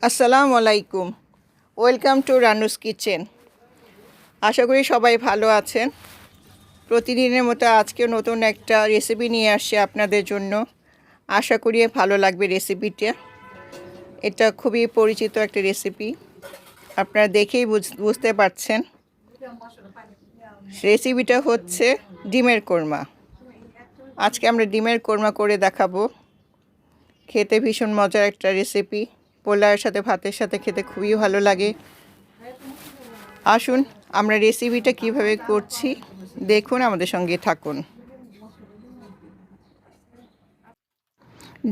আসসালামু আলাইকুম। Welcome to Ranu's kitchen. আশা করি সবাই ভালো আছেন। প্রতিদিনের মতো আজকেও নতুন একটা রেসিপি নিয়ে আসছি আপনাদের জন্য। আশা করি ভালো লাগবে রেসিপিটা। এটা খুবই পরিচিত একটা রেসিপি, আপনারা দেখেই বুঝতে পারছেন। রেসিপিটা হচ্ছে ডিমের কোরমা। আজকে আমরা ডিমের কোরমা করে দেখাবো। খেতে ভীষণ মজার একটা রেসিপি। পোলাওয়ের সাথে ভাতের সাথে খেতে খুবই ভালো লাগে। আসুন আমরা রেসিপিটা কিভাবে করছি দেখুন, আমাদের সঙ্গে থাকুন।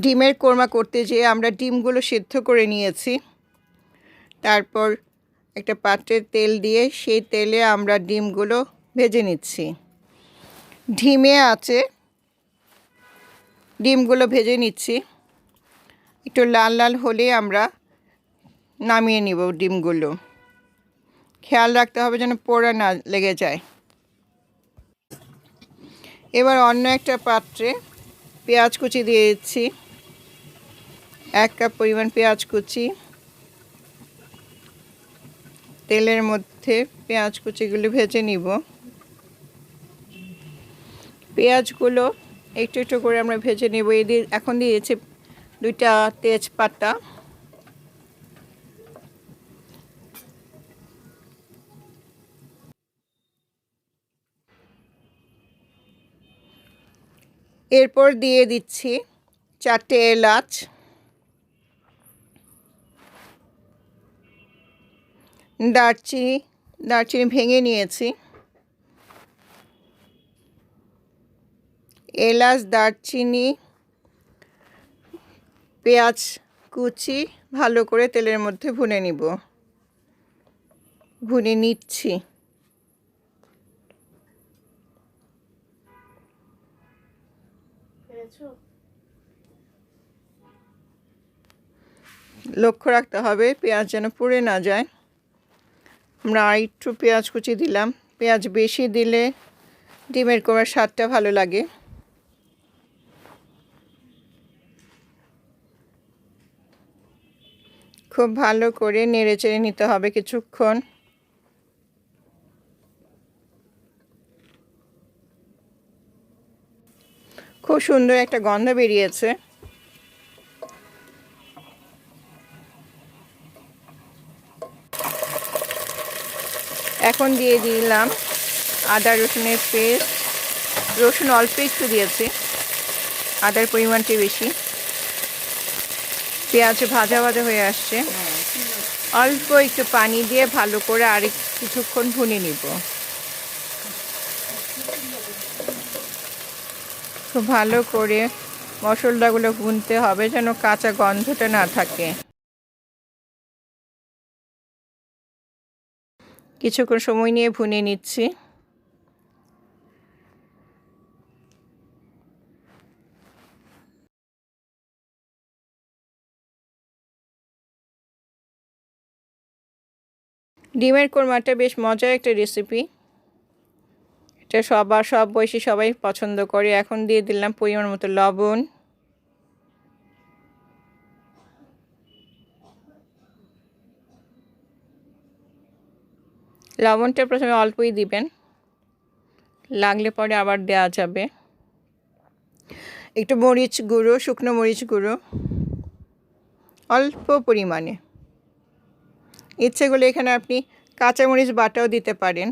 ডিমের কোরমা করতে যেয়ে আমরা ডিমগুলো সিদ্ধ করে নিয়েছি। তারপর একটা পাত্রে তেল দিয়ে সেই তেলে আমরা ডিমগুলো ভেজে নিচ্ছি। ধিমে আঁচে ডিমগুলো ভেজে নিচ্ছি। একটু লাল লাল হলে আমরা নামিয়ে নিব ডিমগুলো। খেয়াল রাখতে হবে যেন পোড়া না লেগে যায়। এবার অন্য একটা পাত্রে পেঁয়াজ কুচি দিয়ে দিচ্ছি। 1 কাপ পরিমাণ পেঁয়াজ কুচি। তেলের মধ্যে পেঁয়াজ কুচিগুলো ভেজে নিব। পেঁয়াজগুলো একটু একটু করে আমরা ভেজে নেব। এখন দিয়েছি 2টা তেজপাতা। এরপর দিয়ে দিচ্ছি 4টে এলাচ, দারচিনি ভেঙে নিয়েছি। এলাচ, দারচিনি, পেঁয়াজ কুচি ভালো করে তেলের মধ্যে ভুনে নিচ্ছি। লক্ষ্য রাখতে হবে পেঁয়াজ যেন পুড়ে না যায়। আমরা আরেকটু পেঁয়াজ কুচি দিলাম। পেঁয়াজ বেশি দিলে ডিমের কোরমার স্বাদটা ভালো লাগে। খুব ভালো করে নেড়ে চেড়ে নিতে হবে কিছুক্ষণ। খুব সুন্দর একটা গন্ধ বেরিয়েছে। এখন দিয়ে দিলাম আদা রসুনের পেস্ট। রসুন অল্প একটু দিয়েছি, আদার পরিমাণটি বেশি। পেঁয়াজ ভাজা ভাজা হয়ে আসছে। অল্প একটু পানি দিয়ে ভালো করে আরেক কিছুক্ষণ ভুনে নিব। খুব ভালো করে মশলাগুলো ভুনতে হবে যেন কাঁচা গন্ধটা না থাকে। কিছুক্ষণ সময় নিয়ে ভুনে নিচ্ছি। ডিমের কোরমাটা বেশ মজার একটা রেসিপি। এটা সব বয়সী সবাই পছন্দ করে। এখন দিয়ে দিলাম পরিমাণ মতো লবণ। লবণটা প্রথমে অল্পই দিবেন, লাগলে পরে আবার দেওয়া যাবে। একটু মরিচ গুঁড়ো, শুকনো মরিচ গুঁড়ো অল্প পরিমাণে। ইচ্ছে করলে এখানে আপনি কাঁচামরিচ বাটাও দিতে পারেন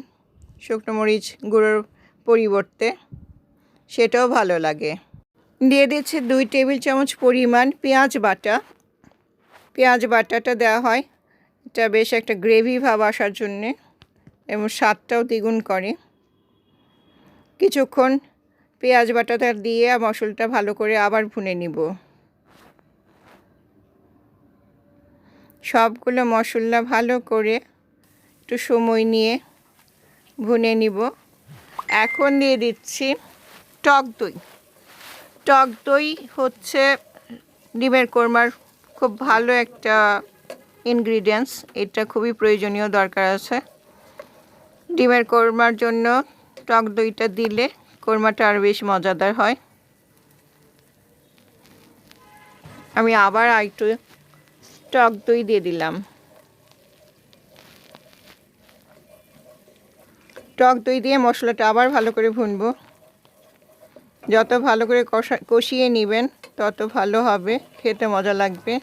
শুকনো মরিচ গুঁড়োর পরিবর্তে, সেটাও ভালো লাগে। দিয়ে দিচ্ছি 2 টেবিল চামচ পরিমাণ পেঁয়াজ বাটা। পেঁয়াজ বাটাটা দেওয়া হয় এটা বেশ একটা গ্রেভি ভাব আসার জন্যে এবং স্বাদটাও দ্বিগুণ করে। কিছুক্ষণ পেঁয়াজ বাটাটা দিয়ে মশলাটা ভালো করে আবার ভুনে নিব। সবগুলো মশলা ভালো করে একটু সময় নিয়ে ভুনে নিব। এখন দিয়ে দিচ্ছি টক দই। টক দই হচ্ছে ডিমের কোরমার খুব ভালো একটা ইনগ্রিডিয়েন্টস। এটা খুবই প্রয়োজনীয়, দরকার আছে। ডিমের কোরমার জন্য টক দইটা দিলে কোরমাটা আরও বেশ মজাদার হয়। আমি আবার একটু টক দই দিয়ে দিলাম। টক দই দিয়ে মশলাটা আবার ভালো করে ভুনবো। যত ভালো করে কষিয়ে নেবেন তত ভালো হবে, খেতে মজা লাগবে।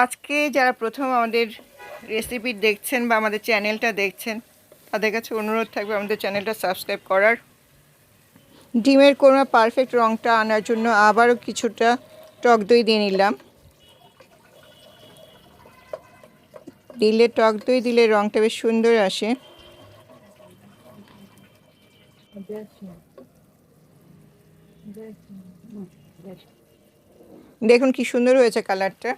আজকে যারা প্রথম আমাদের রেসিপি দেখছেন বা আমাদের চ্যানেলটা দেখছেন, তাদের কাছে অনুরোধ থাকবে আমাদের চ্যানেলটা সাবস্ক্রাইব করার। ডিমের কোরমা পারফেক্ট রঙটা আনার জন্য আবারও কিছুটা টক দই দিয়ে নিলাম। টক দই দিলে রঙটা বেশ সুন্দর আসে। দেখুন কি সুন্দর হয়েছে কালারটা।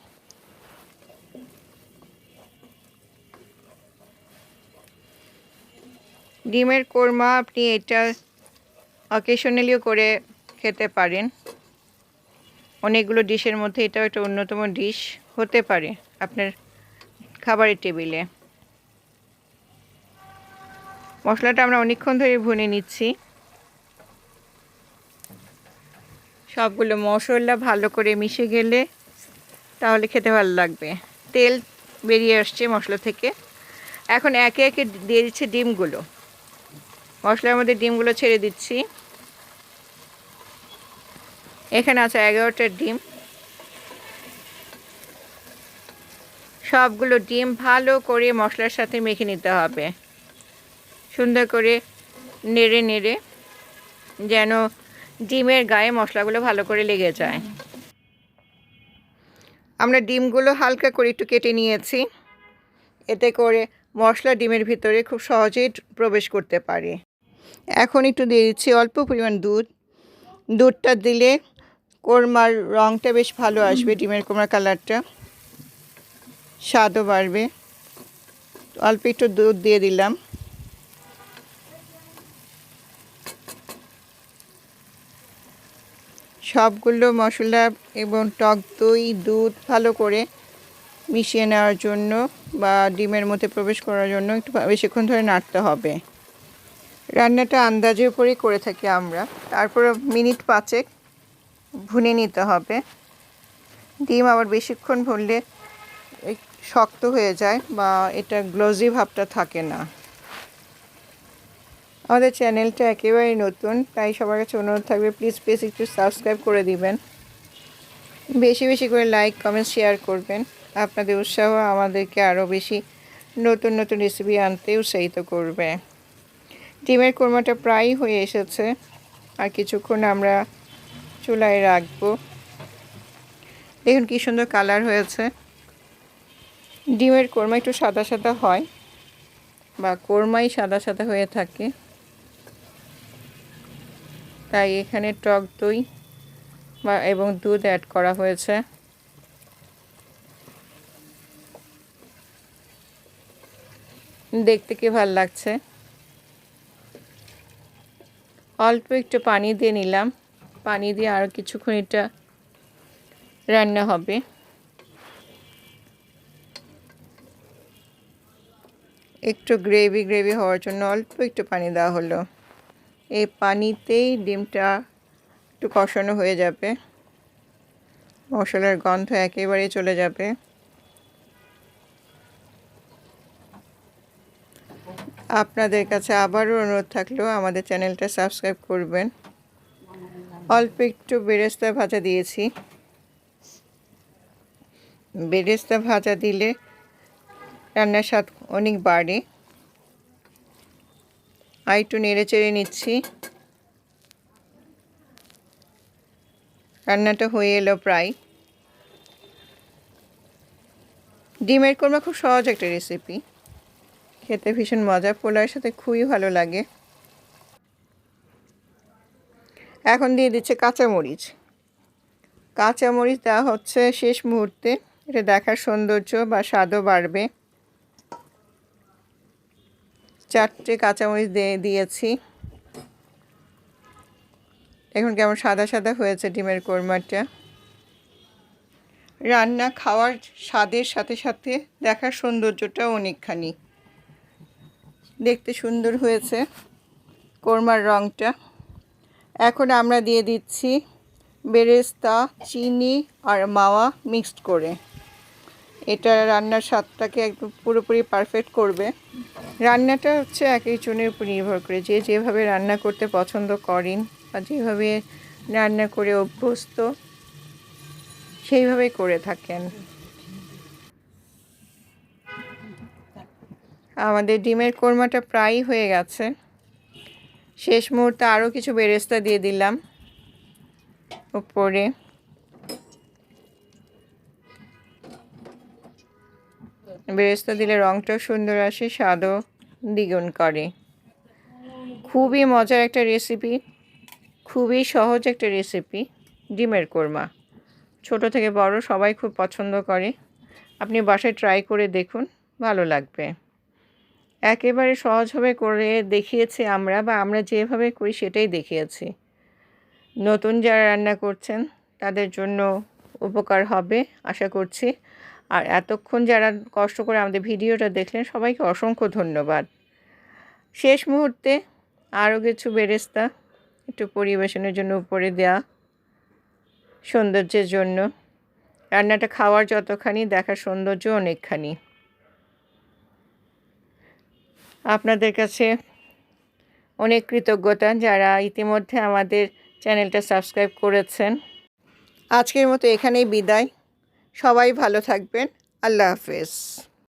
ডিমের কোরমা আপনি এটা অকেশনালিও করে খেতে পারেন। অনেকগুলো ডিশের মধ্যে এটাও একটা অন্যতম ডিশ হতে পারে আপনার খাবারের টেবিলে। মশলাটা আমরা অনেকক্ষণ ধরে ভুনে নিচ্ছি। সবগুলো মশলা ভালো করে মিশে গেলে তাহলে খেতে ভালো লাগবে। তেল বেরিয়ে আসছে মশলা থেকে। এখন একে একে দিয়ে দিচ্ছে ডিমগুলো। মশলার মধ্যে ডিমগুলো ছেড়ে দিচ্ছি। এখানে আছে 11টা ডিম। সবগুলো ডিম ভালো করে মশলার সাথে মেখে নিতে হবে, সুন্দর করে নেড়ে নেড়ে, যেন ডিমের গায়ে মশলাগুলো ভালো করে লেগে যায়। আমরা ডিমগুলো হালকা করে একটু কেটে নিয়েছি, এতে করে মশলা ডিমের ভিতরে খুব সহজেই প্রবেশ করতে পারে। এখন একটু দিয়ে দিচ্ছি অল্প পরিমাণ দুধ। দুধটা দিলে কোরমার রঙটা বেশ ভালো আসবে, ডিমের কোরমার কালারটা, স্বাদও বাড়বে। অল্প একটু দুধ দিয়ে দিলাম। সবগুলো মশলা এবং টক দই দুধ ভালো করে মিশিয়ে নেওয়ার জন্য বা ডিমের মধ্যে প্রবেশ করার জন্য একটু বেশিক্ষণ ধরে নাড়তে হবে। রান্নাটা আন্দাজের উপরেই করে থাকি আমরা। তারপর মিনিট 5 ভুনে নিতে হবে। ডিম আবার বেশিক্ষণ ভুনলে শক্ত হয়ে যায় বা এটা গ্লোজি ভাবটা থাকে না। আমাদের চ্যানেলটা একেবারেই নতুন, তাই সবার কাছে অনুরোধ থাকবে প্লিজ একটু সাবস্ক্রাইব করে দিবেন। বেশি বেশি করে লাইক কমেন্ট শেয়ার করবেন। আপনাদের উৎসাহ আমাদেরকে আরও বেশি নতুন নতুন রেসিপি আনতে উৎসাহিত করবে। ডিমের কোরমাটা প্রায় হয়ে এসেছে, আর কিছুক্ষণ আমরা চুলায় রাখবো। দেখুন কি সুন্দর কালার হয়েছে। ডিমের কোরমা একটু সাদা সাদা হয় বা কোরমাই সাদা সাদা হয়ে থাকে, তাই এখানে টক দই এবং দুধ অ্যাড করা হয়েছে। দেখতে কি ভালো লাগছে। অল্প একটু পানি দিয়ে নিলাম। পানি দিয়ে আরও কিছুক্ষণ এটা রান্না হবে। একটু গ্রেভি হওয়ার জন্য অল্প একটু পানি দেওয়া হলো। এই পানিতেই ডিমটা একটু কষানো হয়ে যাবে, মশলার গন্ধ একেবারে চলে যাবে। আপনাদের কাছে আবারও অনুরোধ থাকলো আমাদের চ্যানেলটা সাবস্ক্রাইব করবেন। অল্প একটু বেরেস্তা ভাজা দিয়েছি। বেরেস্তা ভাজা দিলে রান্নার স্বাদ অনেক বাড়ে। আর একটু নেড়ে চেড়ে নিচ্ছি। রান্নাটা হয়ে এলো প্রায়। ডিমের কোরমা খুব সহজ একটা রেসিপি, খেতে ভীষণ মজা, পোলাওয়ের সাথে খুবই ভালো লাগে। এখন দিয়ে দিচ্ছে কাঁচামরিচ। কাঁচামরিচ দেওয়া হচ্ছে শেষ মুহূর্তে, এটা দেখার সৌন্দর্য বা স্বাদও বাড়বে। 4টে কাঁচামরিচ দিয়েছি। এখন কেমন সাদা সাদা হয়েছে ডিমের কোরমাটা। রান্না খাওয়ার স্বাদের সাথে সাথে দেখার সৌন্দর্যটাও অনেকখানি। দেখতে সুন্দর হয়েছে কোরমার রঙটা। এখন আমরা দিয়ে দিচ্ছি বেরেস্তা, চিনি আর মাওয়া মিক্সড করে। এটা রান্নার স্বাদটাকে একদম পুরোপুরি পারফেক্ট করবে। রান্নাটা হচ্ছে এক একজনের উপর নির্ভর করে, যে যেভাবে রান্না করতে পছন্দ করেন বা যেভাবে রান্না করে অভ্যস্ত সেইভাবেই করে থাকেন। আমাদের ডিমের কোরমাটা প্রায় হয়ে গেছে। শেষ মুহূর্তে আরও কিছু বেরেস্তা দিয়ে দিলাম উপরে। বেরেস্তা দিলে রঙটাও সুন্দর আসে, স্বাদও দ্বিগুণ করে। খুবই মজার একটা রেসিপি, খুবই সহজ একটা রেসিপি ডিমের কোরমা। ছোট থেকে বড় সবাই খুব পছন্দ করে। আপনি বাসায় ট্রাই করে দেখুন, ভালো লাগবে। একেবারে সহজভাবে করে দেখিয়েছি আমরা, বা আমরা যেভাবে করি সেটাই দেখিয়েছি। নতুন যারা রান্না করছেন তাদের জন্য উপকার হবে আশা করছি। আর এতক্ষণ যারা কষ্ট করে আমাদের ভিডিওটা দেখলেন সবাইকে অসংখ্য ধন্যবাদ। শেষ মুহূর্তে আরও কিছু বেরেস্তা একটু পরিবেশনের জন্য উপরে দেয়া, সৌন্দর্যের জন্য। রান্নাটা খাওয়ার যতখানি, দেখার সৌন্দর্য অনেকখানি। আপনাদের কাছে অনেক কৃতজ্ঞতা যারা ইতিমধ্যে আমাদের চ্যানেলটা সাবস্ক্রাইব করেছেন। আজকের মতো এখানেই বিদায়। সবাই ভালো থাকবেন। আল্লাহ হাফেজ।